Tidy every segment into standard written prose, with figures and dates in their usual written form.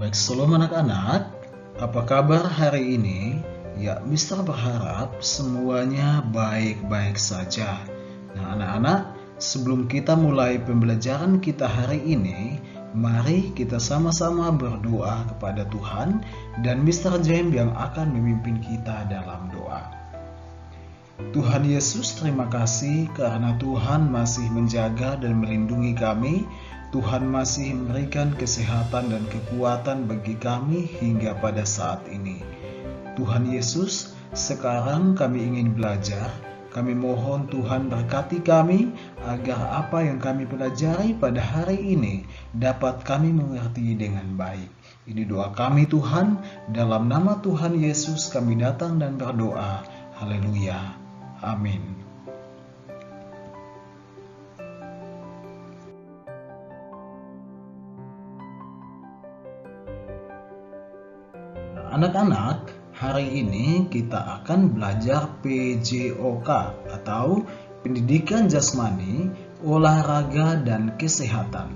Baik, shalom anak-anak, apa kabar hari ini? Ya, Mister berharap semuanya baik-baik saja. Nah, anak-anak, sebelum kita mulai pembelajaran kita hari ini, mari kita sama-sama berdoa kepada Tuhan dan Mister James yang akan memimpin kita dalam doa. Tuhan Yesus, terima kasih karena Tuhan masih menjaga dan melindungi kami. Tuhan masih memberikan kesehatan dan kekuatan bagi kami hingga pada saat ini. Tuhan Yesus, sekarang kami ingin belajar. Kami mohon Tuhan berkati kami agar apa yang kami pelajari pada hari ini dapat kami mengerti dengan baik. Ini doa kami Tuhan, dalam nama Tuhan Yesus kami datang dan berdoa. Haleluya. Amin. Anak-anak, hari ini kita akan belajar PJOK atau Pendidikan Jasmani, Olahraga dan Kesehatan.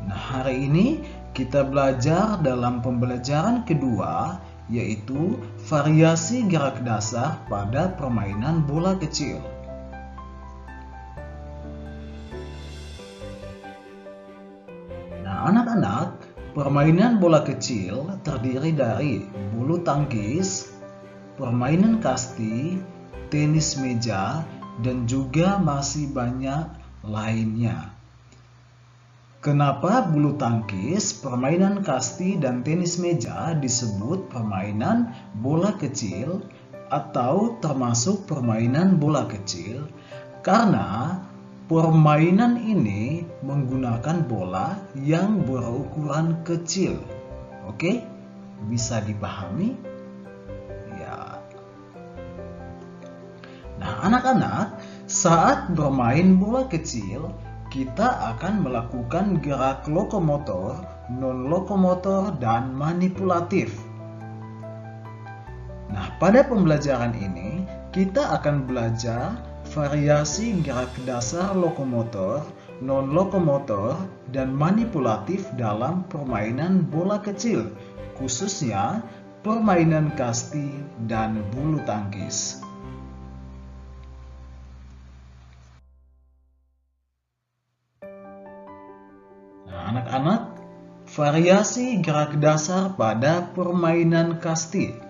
Nah, hari ini kita belajar dalam pembelajaran kedua, yaitu variasi gerak dasar pada permainan bola kecil. Nah, anak-anak, permainan bola kecil terdiri dari bulu tangkis, permainan kasti, tenis meja, dan juga masih banyak lainnya. Kenapa bulu tangkis, permainan kasti, dan tenis meja disebut permainan bola kecil atau termasuk permainan bola kecil? Karena permainan ini menggunakan bola yang berukuran kecil. Oke? Bisa dipahami? Ya. Nah, anak-anak, saat bermain bola kecil, kita akan melakukan gerak lokomotor, non-lokomotor, dan manipulatif. Nah, pada pembelajaran ini, kita akan belajar variasi gerak dasar lokomotor, non-lokomotor, dan manipulatif dalam permainan bola kecil, khususnya permainan kasti dan bulu tangkis. Nah, anak-anak, variasi gerak dasar pada permainan kasti.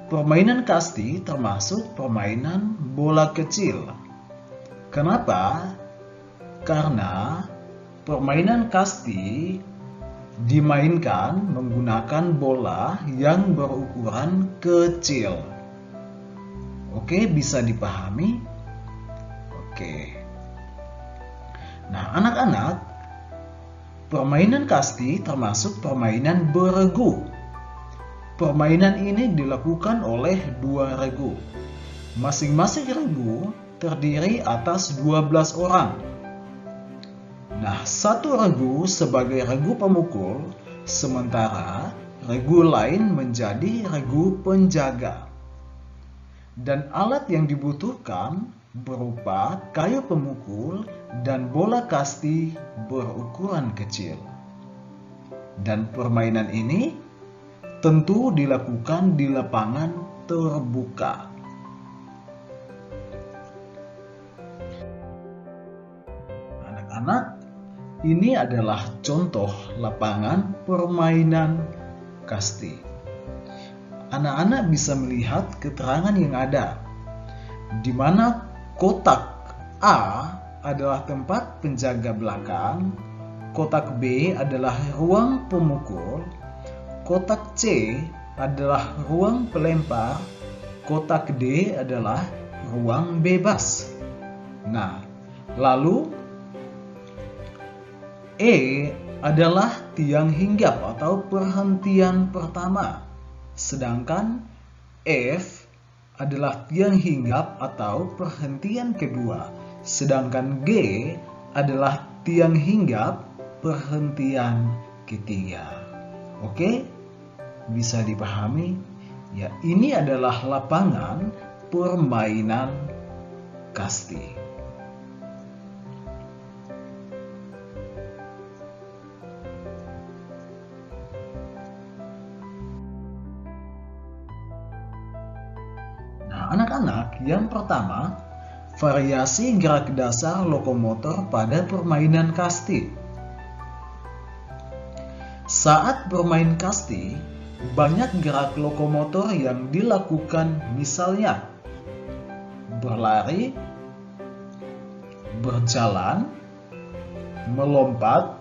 Permainan kasti termasuk permainan bola kecil. Kenapa? Karena permainan kasti dimainkan menggunakan bola yang berukuran kecil. Oke, bisa dipahami? Oke. Nah, anak-anak, permainan kasti termasuk permainan beregu. Permainan ini dilakukan oleh dua regu. Masing-masing regu terdiri atas 12 orang. Nah, satu regu sebagai regu pemukul, sementara regu lain menjadi regu penjaga. Dan alat yang dibutuhkan berupa kayu pemukul dan bola kasti berukuran kecil. Dan permainan ini tentu dilakukan di lapangan terbuka. Anak-anak, ini adalah contoh lapangan permainan kasti. Anak-anak bisa melihat keterangan yang ada, di mana kotak A adalah tempat penjaga belakang, kotak B adalah ruang pemukul, kotak C adalah ruang pelempar, kotak D adalah ruang bebas. Nah, lalu E adalah tiang hinggap atau perhentian pertama, sedangkan F adalah tiang hinggap atau perhentian kedua, sedangkan G adalah tiang hinggap perhentian ketiga. Oke? Bisa dipahami? Ya, ini adalah lapangan permainan kasti. Nah, anak-anak, yang pertama, variasi gerak dasar lokomotor pada permainan kasti. Saat bermain kasti, banyak gerak lokomotor yang dilakukan, misalnya berlari, berjalan, melompat,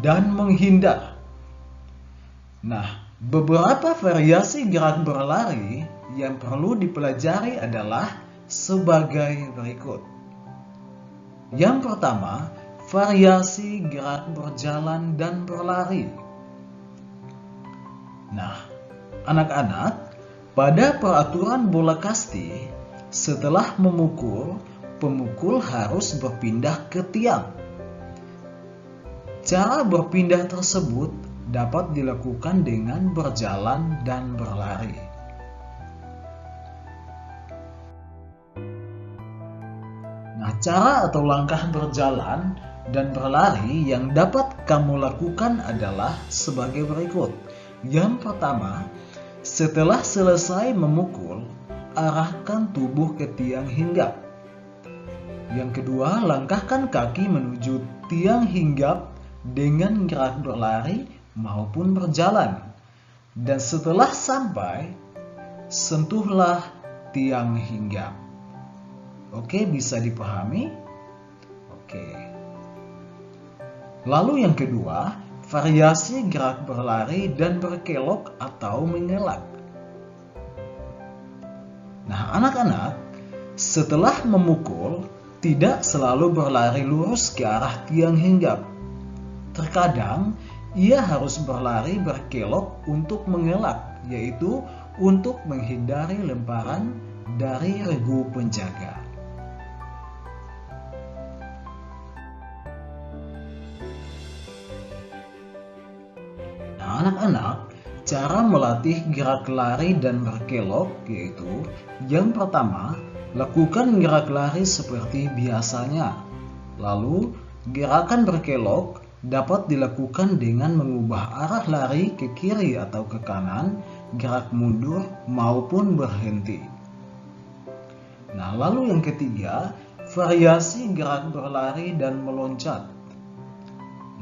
dan menghindar. Nah, beberapa variasi gerak berlari yang perlu dipelajari adalah sebagai berikut. Yang pertama, variasi gerak berjalan dan berlari. Nah, anak-anak, pada peraturan bola kasti, setelah memukul, pemukul harus berpindah ke tiang. Cara berpindah tersebut dapat dilakukan dengan berjalan dan berlari. Nah, cara atau langkah berjalan dan berlari yang dapat kamu lakukan adalah sebagai berikut. Yang pertama, setelah selesai memukul, arahkan tubuh ke tiang hinggap. Yang kedua, langkahkan kaki menuju tiang hinggap dengan gerak berlari maupun berjalan. Dan setelah sampai, sentuhlah tiang hinggap. Oke, bisa dipahami? Oke. Lalu yang kedua, variasi gerak berlari dan berkelok atau mengelak. Nah, anak-anak, setelah memukul, tidak selalu berlari lurus ke arah tiang hinggap. Terkadang, ia harus berlari berkelok untuk mengelak, yaitu untuk menghindari lemparan dari regu penjaga. Nah, anak-anak, cara melatih gerak lari dan berkelok yaitu yang pertama, lakukan gerak lari seperti biasanya. Lalu, gerakan berkelok dapat dilakukan dengan mengubah arah lari ke kiri atau ke kanan, gerak mundur maupun berhenti. Nah, lalu yang ketiga, variasi gerak berlari dan meloncat.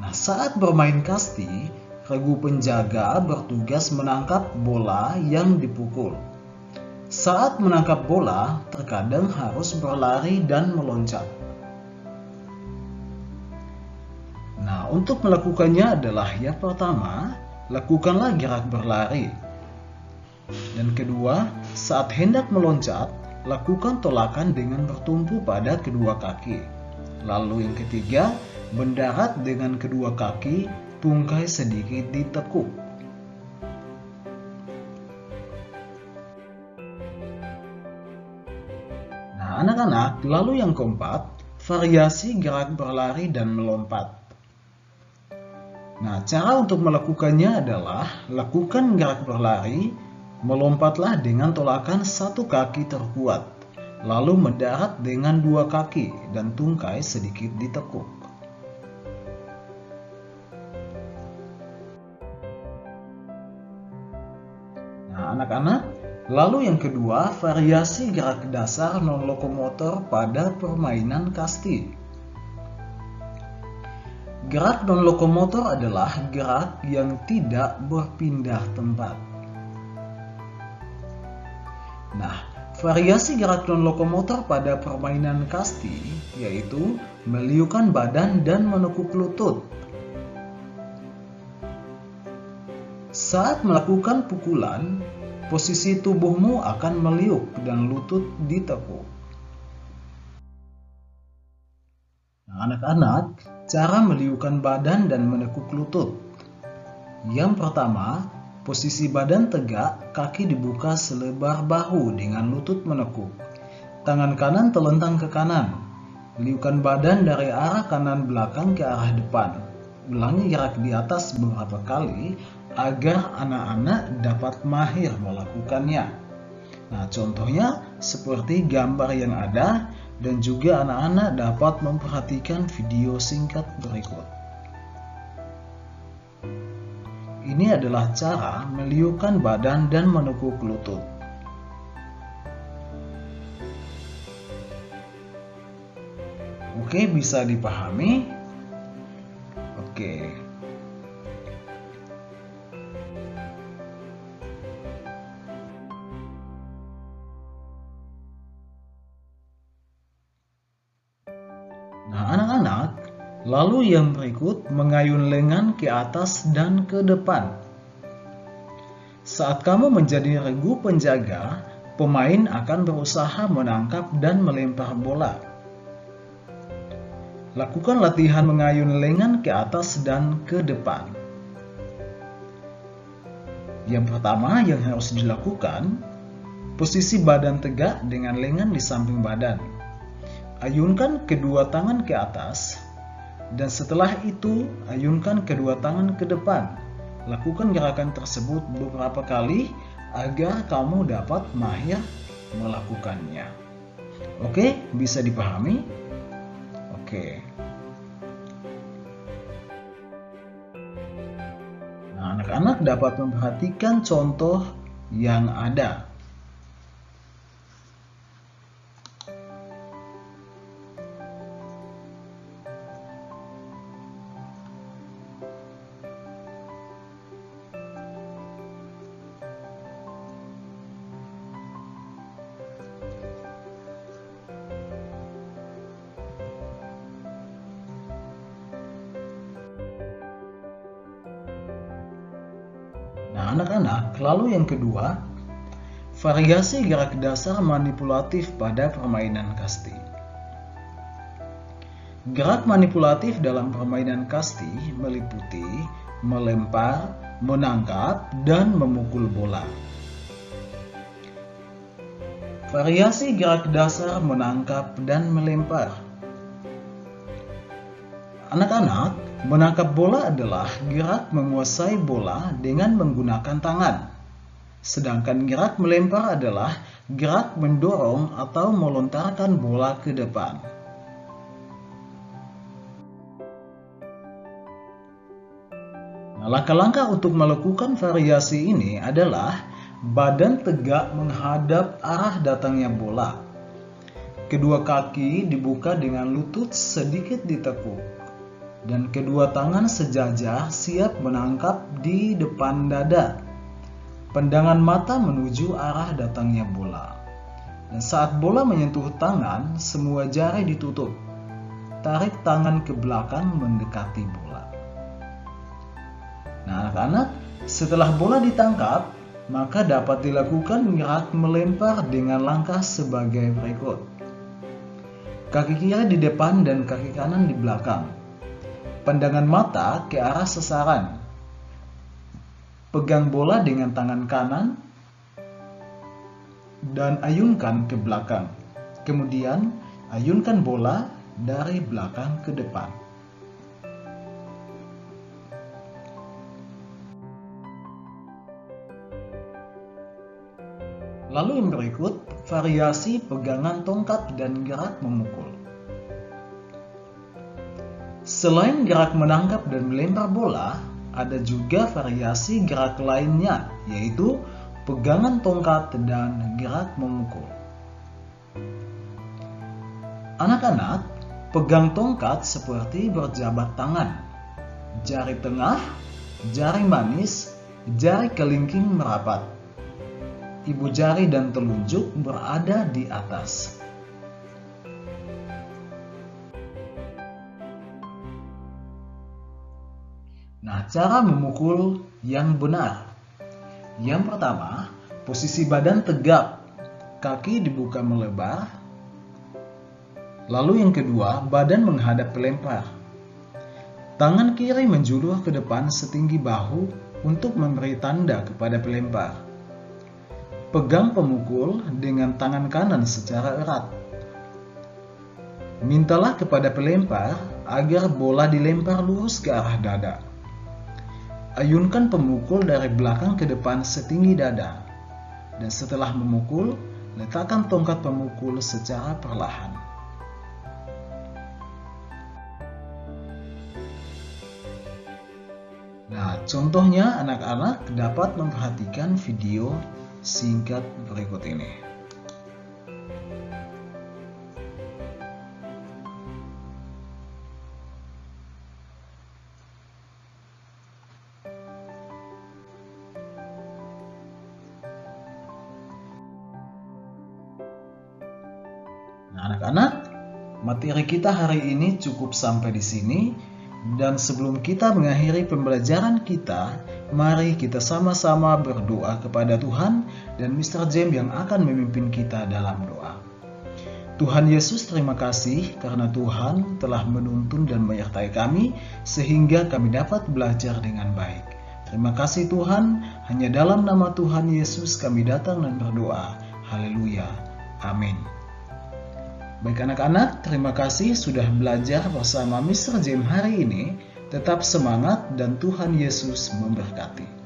Nah, saat bermain kasti, regu penjaga bertugas menangkap bola yang dipukul. Saat menangkap bola, terkadang harus berlari dan meloncat. Nah, untuk melakukannya adalah yang pertama, lakukanlah gerak berlari. Dan kedua, saat hendak meloncat, lakukan tolakan dengan bertumpu pada kedua kaki. Lalu yang ketiga, mendarat dengan kedua kaki, tungkai sedikit ditekuk. Nah, anak-anak, lalu yang keempat, variasi gerak berlari dan melompat. Nah, cara untuk melakukannya adalah lakukan gerak berlari, melompatlah dengan tolakan satu kaki terkuat, lalu mendarat dengan dua kaki dan tungkai sedikit ditekuk. Nah, anak-anak, lalu yang kedua, variasi gerak dasar non-lokomotor pada permainan kasti. Gerak non-lokomotor adalah gerak yang tidak berpindah tempat. Nah, variasi gerak non-lokomotor pada permainan kasti yaitu meliukkan badan dan menekuk lutut. Saat melakukan pukulan, posisi tubuhmu akan meliuk dan lutut ditekuk. Nah, anak-anak, cara meliukkan badan dan menekuk lutut. Yang pertama, posisi badan tegak, kaki dibuka selebar bahu dengan lutut menekuk. Tangan kanan telentang ke kanan. Liukan badan dari arah kanan belakang ke arah depan. Ulangi gerak di atas beberapa kali agar anak-anak dapat mahir melakukannya. Nah, contohnya seperti gambar yang ada, dan juga anak-anak dapat memperhatikan video singkat berikut. Ini adalah cara meliukkan badan dan menekuk lutut. Oke, bisa dipahami? Oke. Nah, anak-anak, lalu yang berikut mengayun lengan ke atas dan ke depan. Saat kamu menjadi regu penjaga, pemain akan berusaha menangkap dan melempar bola. Lakukan latihan mengayun lengan ke atas dan ke depan. Yang pertama yang harus dilakukan, posisi badan tegak dengan lengan di samping badan. Ayunkan kedua tangan ke atas, dan setelah itu ayunkan kedua tangan ke depan. Lakukan gerakan tersebut beberapa kali agar kamu dapat mahir melakukannya. Oke, bisa dipahami? Oke. Nah, anak-anak dapat memperhatikan contoh yang ada. Nah, anak-anak, lalu yang kedua, variasi gerak dasar manipulatif pada permainan kasti. Gerak manipulatif dalam permainan kasti meliputi melempar, menangkap, dan memukul bola. Variasi gerak dasar menangkap dan melempar. Anak-anak, menangkap bola adalah gerak menguasai bola dengan menggunakan tangan. Sedangkan gerak melempar adalah gerak mendorong atau melontarkan bola ke depan. Nah, langkah-langkah untuk melakukan variasi ini adalah badan tegak menghadap arah datangnya bola. Kedua kaki dibuka dengan lutut sedikit ditekuk. Dan kedua tangan sejajar siap menangkap di depan dada. Pandangan mata menuju arah datangnya bola. Dan saat bola menyentuh tangan, semua jari ditutup. Tarik tangan ke belakang mendekati bola. Nah, anak-anak, setelah bola ditangkap, maka dapat dilakukan gerak melempar dengan langkah sebagai berikut. Kaki kiri di depan dan kaki kanan di belakang. Pandangan mata ke arah sasaran. Pegang bola dengan tangan kanan dan ayunkan ke belakang. Kemudian ayunkan bola dari belakang ke depan. Lalu yang berikut, variasi pegangan tongkat dan gerak memukul. Selain gerak menangkap dan melempar bola, ada juga variasi gerak lainnya, yaitu pegangan tongkat dan gerak memukul. Anak-anak, pegang tongkat seperti berjabat tangan. Jari tengah, jari manis, jari kelingking merapat. Ibu jari dan telunjuk berada di atas. Nah, cara memukul yang benar. Yang pertama, posisi badan tegak, kaki dibuka melebar. Lalu yang kedua, badan menghadap pelempar. Tangan kiri menjulur ke depan setinggi bahu untuk memberi tanda kepada pelempar. Pegang pemukul dengan tangan kanan secara erat. Mintalah kepada pelempar agar bola dilempar lurus ke arah dada. Ayunkan pemukul dari belakang ke depan setinggi dada. Dan setelah memukul, letakkan tongkat pemukul secara perlahan. Nah, contohnya anak-anak dapat memperhatikan video singkat berikut ini. Anak-anak, materi kita hari ini cukup sampai di sini. Dan sebelum kita mengakhiri pembelajaran kita, mari kita sama-sama berdoa kepada Tuhan dan Mr. James yang akan memimpin kita dalam doa. Tuhan Yesus, terima kasih karena Tuhan telah menuntun dan menyertai kami sehingga kami dapat belajar dengan baik. Terima kasih Tuhan, hanya dalam nama Tuhan Yesus kami datang dan berdoa. Haleluya. Amin. Baik anak-anak, terima kasih sudah belajar bersama Mr. James hari ini. Tetap semangat dan Tuhan Yesus memberkati.